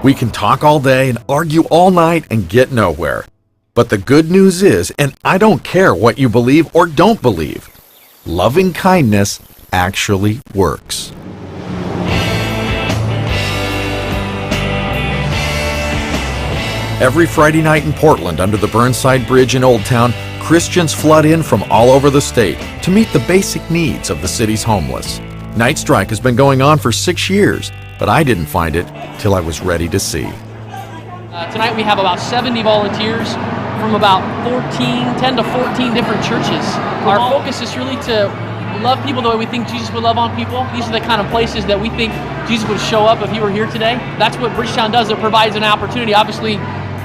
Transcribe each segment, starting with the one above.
We can talk all day and argue all night and get nowhere. But the good news is, and I don't care what you believe or don't believe, loving kindness actually works. Every Friday night in Portland under the Burnside Bridge in Old Town, Christians flood in from all over the state to meet the basic needs of the city's homeless. Night Strike has been going on for 6 years, but I didn't find it till I was ready to see. Tonight we have about 70 volunteers from about 10 to 14 different churches. Our focus is really to love people the way we think Jesus would love on people. These are the kind of places that we think Jesus would show up if he were here today. That's what Bridgetown does. It provides an opportunity, obviously,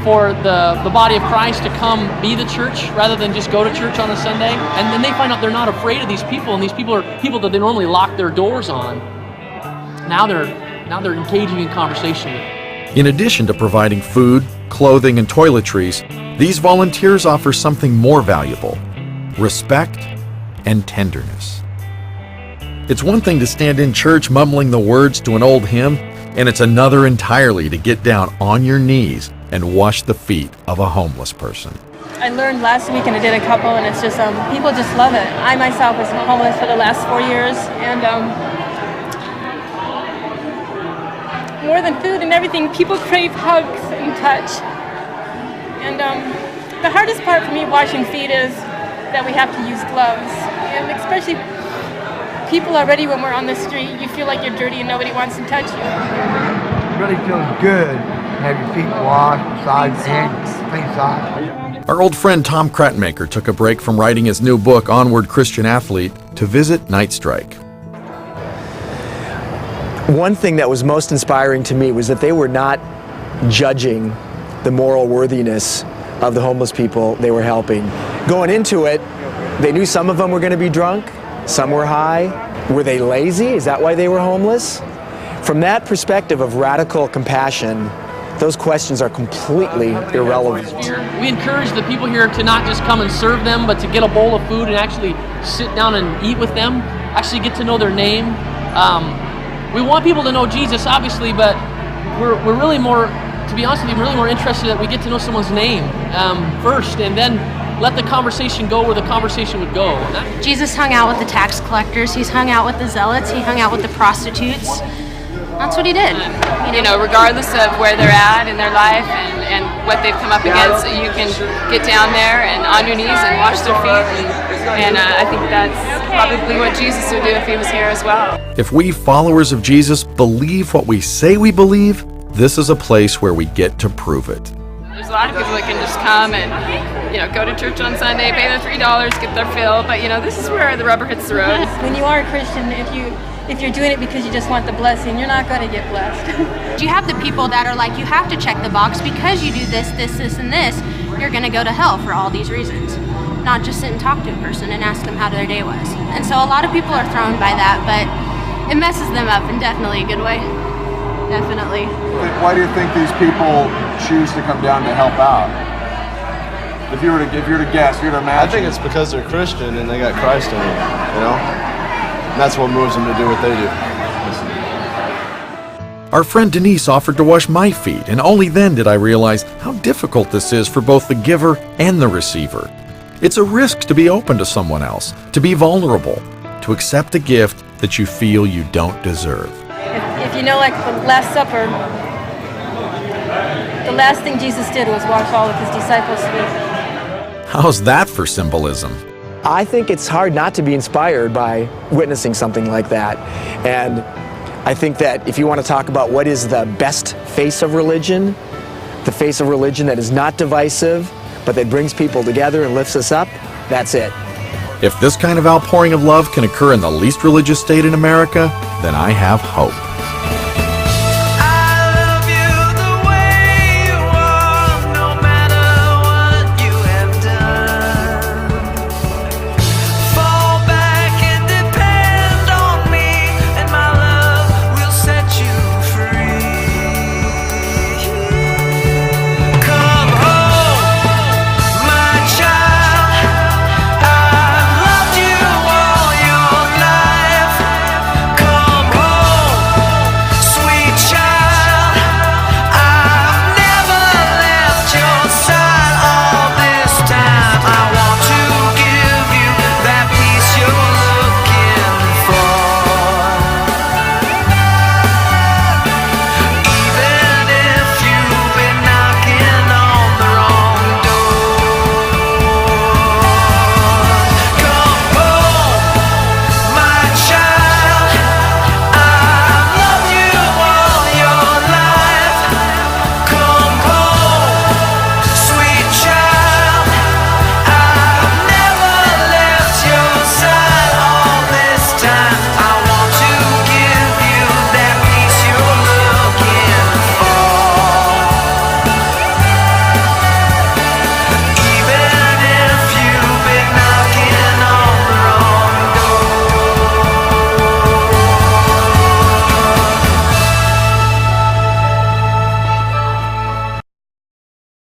for the body of Christ to come be the church rather than just go to church on a Sunday. And then they find out they're not afraid of these people, and these people are people that they normally lock their doors on. Now they're engaging in conversation. In addition to providing food, clothing, and toiletries, these volunteers offer something more valuable: respect and tenderness. It's one thing to stand in church mumbling the words to an old hymn, and it's another entirely to get down on your knees and wash the feet of a homeless person. I learned last week and I did a couple, and it's just, people just love it. I myself was homeless for the last 4 years, and more than food and everything, people crave hugs and touch. And the hardest part for me washing feet is that we have to use gloves, and especially people already when we're on the street, you feel like you're dirty and nobody wants to touch you. It really feels good to have your feet washed, massaged, and clean socks. Our old friend Tom Kretmaker took a break from writing his new book, Onward Christian Athlete, to visit Night Strike. One thing that was most inspiring to me was that they were not judging the moral worthiness of the homeless people they were helping. Going into it, they knew some of them were going to be drunk, some were high. Were they lazy? Is that why they were homeless? From that perspective of radical compassion, those questions are completely irrelevant. We encourage the people here to not just come and serve them, but to get a bowl of food and actually sit down and eat with them, actually get to know their name. We want people to know Jesus, obviously, but we're really more, to be honest with you, really more interested that we get to know someone's name first, and then let the conversation go where the conversation would go. Jesus hung out with the tax collectors, he's hung out with the zealots, he hung out with the prostitutes. That's what he did. You know, regardless of where they're at in their life and what they've come up against, you can get down there and on your knees and wash their feet. And I think that's probably what Jesus would do if he was here as well. If we followers of Jesus believe what we say we believe, this is a place where we get to prove it. There's a lot of people that can just come and, you know, go to church on Sunday, pay their $3, get their fill, but you know, this is where the rubber hits the road. When you are a Christian, if you're doing it because you just want the blessing, you're not going to get blessed. You have the people that are like, you have to check the box because you do this, this, this, and this, you're going to go to hell for all these reasons. Not just sit and talk to a person and ask them how their day was. And so a lot of people are thrown by that, but it messes them up in definitely a good way. Definitely. Why do you think these people choose to come down to help out? If you were to guess, if you were to imagine. I think it's because they're Christian and they got Christ in them, you know? And that's what moves them to do what they do. Our friend Denise offered to wash my feet, and only then did I realize how difficult this is for both the giver and the receiver. It's a risk to be open to someone else, to be vulnerable, to accept a gift that you feel you don't deserve. If you know, like the Last Supper, the last thing Jesus did was wash all of his disciples' feet. How's that for symbolism? I think it's hard not to be inspired by witnessing something like that. And I think that if you want to talk about what is the best face of religion, the face of religion that is not divisive, but that brings people together and lifts us up, that's it. If this kind of outpouring of love can occur in the least religious state in America, then I have hope.